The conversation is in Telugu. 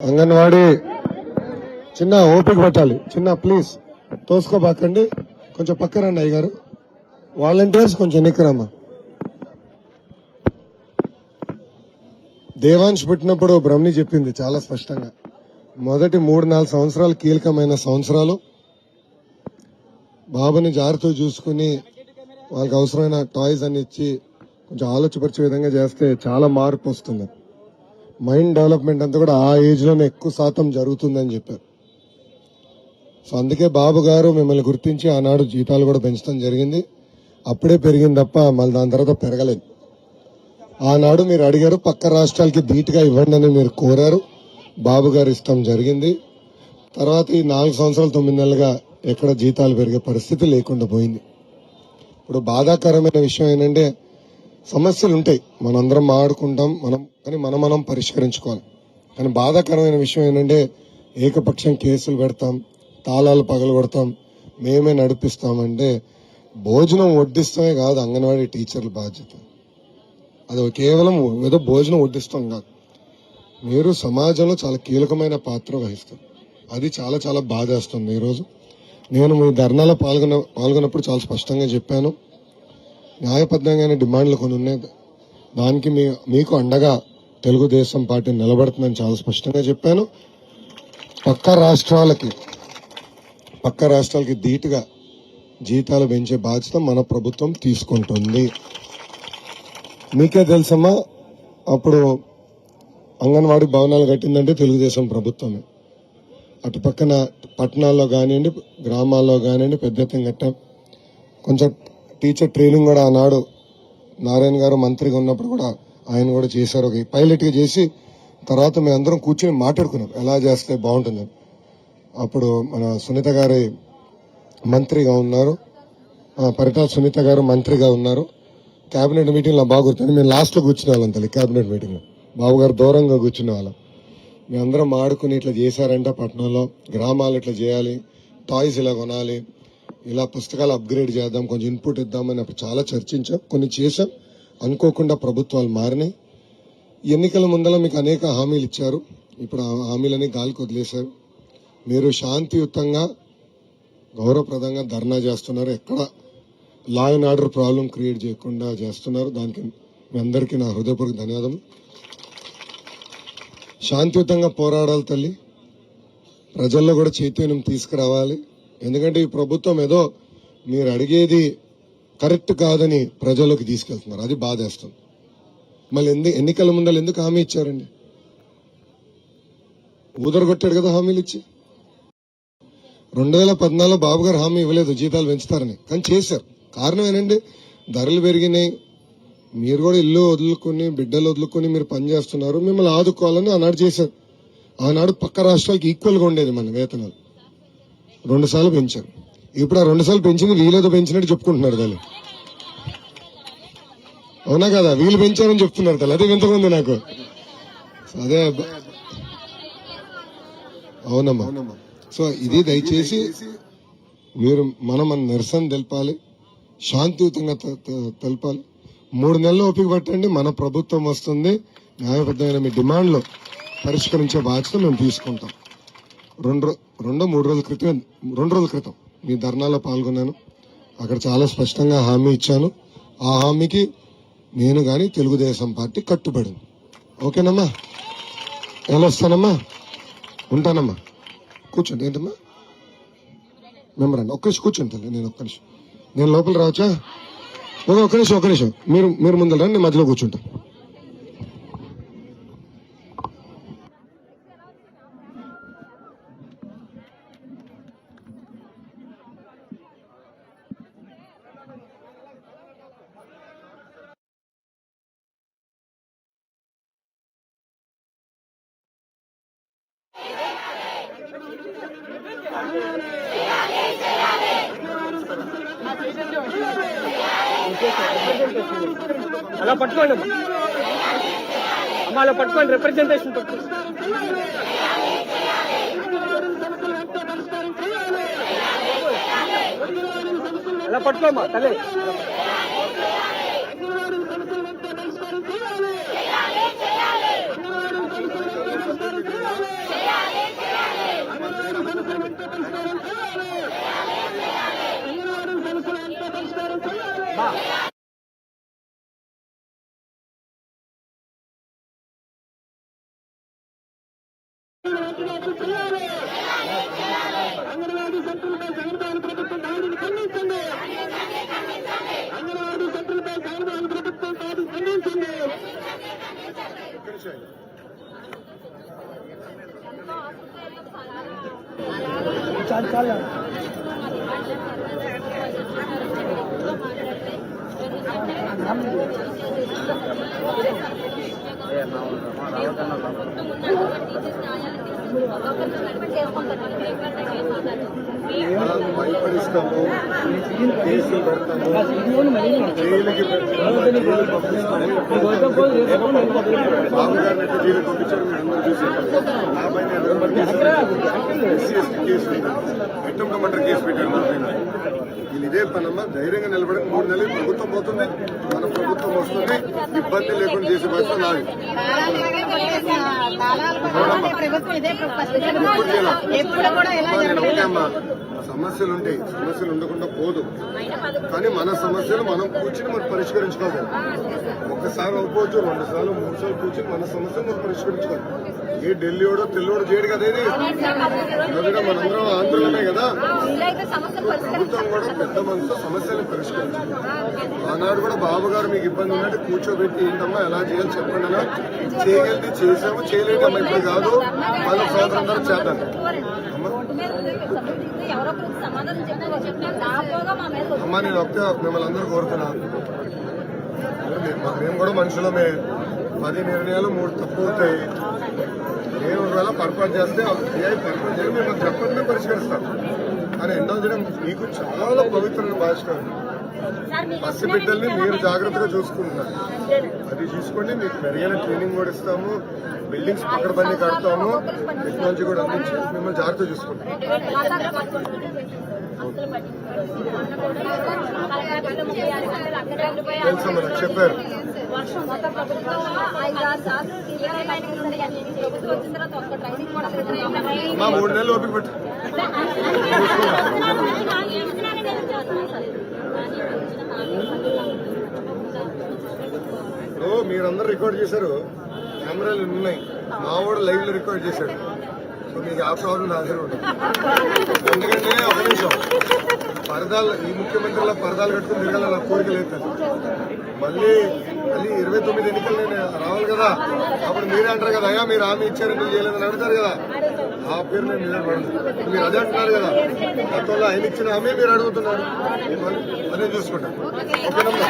అంగన్వాడీ చిన్న ఓపిక పట్టాలి. చిన్న ప్లీజ్ తోసుకోబాకండి, కొంచెం పక్కరండి అయ్య గారు. వాలంటీర్స్ కొంచెం ఎన్నికరమ్మా. దేవాంశ్ పుట్టినప్పుడు బ్రహ్మణి చెప్పింది చాలా స్పష్టంగా, మొదటి 3-4 సంవత్సరాలు కీలకమైన సంవత్సరాలు. బాబుని జాగ్రత్తగా చూసుకుని వాళ్ళకి అవసరమైన టాయ్స్ అన్ని ఇచ్చి కొంచెం ఆలోచపరిచే విధంగా చేస్తే చాలా మార్పు వస్తుంది. మైండ్ డెవలప్మెంట్ అంతా కూడా ఆ ఏజ్ లోనే ఎక్కువ శాతం జరుగుతుందని చెప్పారు. సో అందుకే బాబు గారు మిమ్మల్ని గుర్తించి ఆనాడు జీతాలు కూడా పెంచడం జరిగింది. అప్పుడే పెరిగింది తప్ప మళ్ళీ దాని తర్వాత పెరగలేదు. ఆనాడు మీరు అడిగారు, పక్క రాష్ట్రాలకి ధీటుగా ఇవ్వండి అని మీరు కోరారు. బాబు గారు ఇష్టం జరిగింది. తర్వాత ఈ 4 సంవత్సరాలు 9 నెలలుగా ఎక్కడ జీతాలు పెరిగే పరిస్థితి లేకుండా పోయింది. ఇప్పుడు బాధాకరమైన విషయం ఏంటంటే, సమస్యలు ఉంటాయి, మనందరం మాట్లాడుకుంటాం, కానీ మనం పరిష్కరించుకోవాలి. కానీ బాధాకరమైన విషయం ఏంటంటే, ఏకపక్షం కేసులు పెడతాం, తాళాలు పగలగొడతాం, మేమే నడిపిస్తామంటే భోజనం వడ్డిస్తామే కాదు అంగన్వాడీ టీచర్ల బాధ్యత. అది కేవలం ఏదో భోజనం వడ్డిస్తాం కాదు, మీరు సమాజంలో చాలా కీలకమైన పాత్ర వహిస్తారు. అది చాలా చాలా బాధేస్తుంది. ఈరోజు నేను మీ ధర్నాలో పాల్గొన్నప్పుడు చాలా స్పష్టంగా చెప్పాను, న్యాయబద్ధంగానే డిమాండ్లు కొన్ని ఉన్నాయి, దానికి మీకు అండగా తెలుగుదేశం పార్టీ నిలబడుతుందని చాలా స్పష్టంగా చెప్పాను. పక్క రాష్ట్రాలకి ధీటుగా జీతాలు పెంచే బాధ్యత మన ప్రభుత్వం తీసుకుంటుంది. మీకే తెలుసమ్మా, అప్పుడు అంగన్వాడీ భవనాలు కట్టిందంటే తెలుగుదేశం ప్రభుత్వమే. అటు పక్కన పట్టణాల్లో కానివ్వండి, గ్రామాల్లో కానివ్వండి పెద్ద ఎత్తున కట్టాం. కొంచెం టీచర్ ట్రైనింగ్ కూడా ఆనాడు నారాయణ గారు మంత్రిగా ఉన్నప్పుడు కూడా ఆయన కూడా చేశారు. ఒక పైలట్ గా చేసి తర్వాత మేము అందరం కూర్చొని మాట్లాడుకున్నాం ఎలా చేస్తే బాగుంటుందని. అప్పుడు మన సునీత గారి మంత్రిగా ఉన్నారు, పరిటాల సునీత గారు మంత్రిగా ఉన్నారు. కేబినెట్ మీటింగ్ లో బాగా గుర్తుంది, మేము లాస్ట్ లో కూర్చునే వాళ్ళం తల్లి. కేబినెట్ మీటింగ్ లో బాబు గారు దూరంగా కూర్చునే వాళ్ళం. మేమందరం ఆడుకుని ఇట్లా చేశారంట, పట్టణంలో గ్రామాలు ఇట్లా చేయాలి, టాయ్స్ ఇలా కొనాలి, ఇలా పుస్తకాలు అప్గ్రేడ్ చేద్దాం, కొంచెం ఇన్పుట్ ఇద్దామని అప్పుడు చాలా చర్చించాం, కొన్ని చేశాం. అనుకోకుండా ప్రభుత్వాలు మారినాయి. ఎన్నికల ముందర మీకు అనేక హామీలు ఇచ్చారు, ఇప్పుడు ఆ హామీలని గాలికి వదిలేశారు. మీరు శాంతియుతంగా గౌరవప్రదంగా ధర్నా చేస్తున్నారు, ఎక్కడ law and order problem create చేయకుండా చేస్తున్నారు. దానికి మీ అందరికీ నా హృదయపూర్వక ధన్యవాదాలు. శాంతియుతంగా పోరాడాలి తల్లి, ప్రజల్లో కూడా చైతన్యం తీసుకురావాలి. ఎందుకంటే ఈ ప్రభుత్వం ఏదో మీరు అడిగేది కరెక్ట్ కాదని ప్రజల్లోకి తీసుకెళ్తున్నారు, అది బాధేస్తుంది. మళ్ళీ ఎన్నికల ముందర ఎందుకు హామీ ఇచ్చారండి? ఊదరగొట్టాడు కదా హామీలు ఇచ్చి. 2014లో బాబు గారు హామీ ఇవ్వలేదు జీతాలు పెంచుతారని, కానీ చేశారు. కారణం ఏంటంటే ధరలు పెరిగినాయి, మీరు కూడా ఇల్లు వదులుకుని బిడ్డలు వదులుకుని మీరు పనిచేస్తున్నారు, మిమ్మల్ని ఆదుకోవాలని ఆనాడు చేశారు. ఆనాడు పక్క రాష్ట్రాలకి ఈక్వల్ గా ఉండేది మన వేతనాలు, 2 సార్లు పెంచారు. ఇప్పుడు ఆ 2 సార్లు పెంచింది వీళ్ళేదో పెంచినట్టు చెప్పుకుంటున్నారు తల్లి. అవునా కదా, వీళ్ళు పెంచారని చెప్తున్నారు తల్లి, అదే వింతకుంది నాకు. అదే అవునమ్మా. సో ఇది దయచేసి మీరు మన నిరసన తెలపాలి, శాంతియుతంగా తెలపాలి. 3 నెలలు ఓపిక పట్టండి, మన ప్రభుత్వం వస్తుంది. న్యాయబద్ధమైన మీ డిమాండ్లు పరిష్కరించే బాధ్యత మేము తీసుకుంటాం. 2 రోజుల క్రితం మీ ధర్నాలో పాల్గొన్నాను. అక్కడ చాలా స్పష్టంగా హామీ ఇచ్చాను. ఆ హామీకి నేను గాని తెలుగుదేశం పార్టీ కట్టుబడింది. ఓకేనమ్మా, వెళ్ళొస్తానమ్మా, ఉంటానమ్మా. కూర్చోండి. ఏంటమ్మా మెంబర్ ఒక్క నిమిషం కూర్చోండి. నేను లోపల రావచ్చా? ఒక్క నిమిషం మీరు ముందు రండి, నేను మధ్యలో కూర్చుంటా. అలా పట్టుకోండి అమ్మా, అలా పట్టుకోండి, రిప్రజెంటేషన్ పట్టుకోండి. అలా పట్టుకోమ్మా తల్లి. అంగన్వాడీ సెంటర్లపై జగన్మోహన్ ప్రభుత్వం దాడిని ఖండించండి. అంగన్వాడీ సెంటర్లపై జగన్మోహన్ ప్రభుత్వం దాడిని ఖండించండి. భయపడిస్తాము, కేసులు పెడతాము, జైలుకి బాబు గారిని ఎట్లా జైలు పంపించారు మీరు అందరూ చూసారు. నా పైన SC case attempt murder case పెట్టారు మన పైన. వీళ్ళు ఇదే పనమ్మా, ధైర్యంగా నిలబడి 3 నెలలు ప్రభుత్వం పోతుంది, మన ప్రభుత్వం వస్తుంది, ఇబ్బంది లేకుండా చేసే బాధ్యత నాది. నేను ఒకటే అమ్మా, సమస్యలు ఉంటాయి, సమస్యలు ఉండకుండా పోదు, కానీ మన సమస్యలు మనం కూర్చుని మనం పరిష్కరించుకోవాలి. ఒక్కసారి అవ్వకపోవచ్చు, 2 సార్లు 3 సార్లు కూర్చుని మన సమస్యలు మనం పరిష్కరించుకోవాలి. ఏ ఢిల్లీోడో తెల్లోడో చేయడు కదా ఇది. మొదటిగా మనందరం ఆంధ్రులమే కదా. ప్రభుత్వం కూడా పెద్ద మనసుతో సమస్యలను పరిష్కరించాలి. ఆనాడు కూడా బాబు గారు మీకు ఇబ్బంది ఉన్నట్టు కూర్చోబెట్టి ఏంటమ్మా ఎలా చేయాలి చెప్పండి అన్నా, చేయగలిగి చేసాము, చేయలేదమ్మా ఇప్పుడు కాదు, 10 సంవత్సరం తర్వాత చేద్దాం. అమ్మా నేను ఒక్క మిమ్మల్ని అందరూ కోరుతున్నా, మేము కూడా మనుషులమే, 10 నిర్ణయాలు 3 తప్పు అవుతాయి. నేను ఒకవేళ పొరపాటు చేస్తే పొరపాటు చేసి మేము చెప్పండి పరిష్కరిస్తాం. కానీ ఎన్నో దినం మీకు చాలా పవిత్రమైన భాష, పసి బిడ్డల్ని మీరు జాగ్రత్తగా చూసుకుంటున్నారు. అది చూసుకోండి, మీకు మెరుగైన ట్రైనింగ్ కూడా ఇస్తాము, బిల్డింగ్స్ పక్కడబండి కడతాము, టెక్నాలజీ కూడా అందించి మిమ్మల్ని జాగ్రత్త చూసుకుంటాం. తెలుసా మనకు చెప్పారు. మా 3 నెలలు ఓపిక పెట్టు. ఇప్పుడు మీరందరూ రికార్డ్ చేశారు, కెమెరాలు ఉన్నాయి, మా వాడు లైవ్ లో రికార్డ్ చేశాడు. సో మీకు ఆ ప్రాబ్లం నా దగ్గర ఉండదు. ఎందుకంటే ఒక నిమిషం, పరదాలు ఈ ముఖ్యమంత్రిలా పరదాలు కట్టుకుని తిరగాల నా కోరిక లేదు. మళ్ళీ 29 ఎన్నికలు నేను రావాలి కదా, అప్పుడు మీరే అంటారు కదా, అయ్యా మీరు హామీ ఇచ్చారు ఎందుకు చేయలేదని అడుగుతారు కదా. ఆ పేరు నేను మీద పడదు. మీరు అదే అంటున్నారు కదా, గతంలో ఆయన ఇచ్చిన హామీ మీరు అడుగుతున్నారు, అదే చూసుకుంటాను. ఓకేనమ్మా.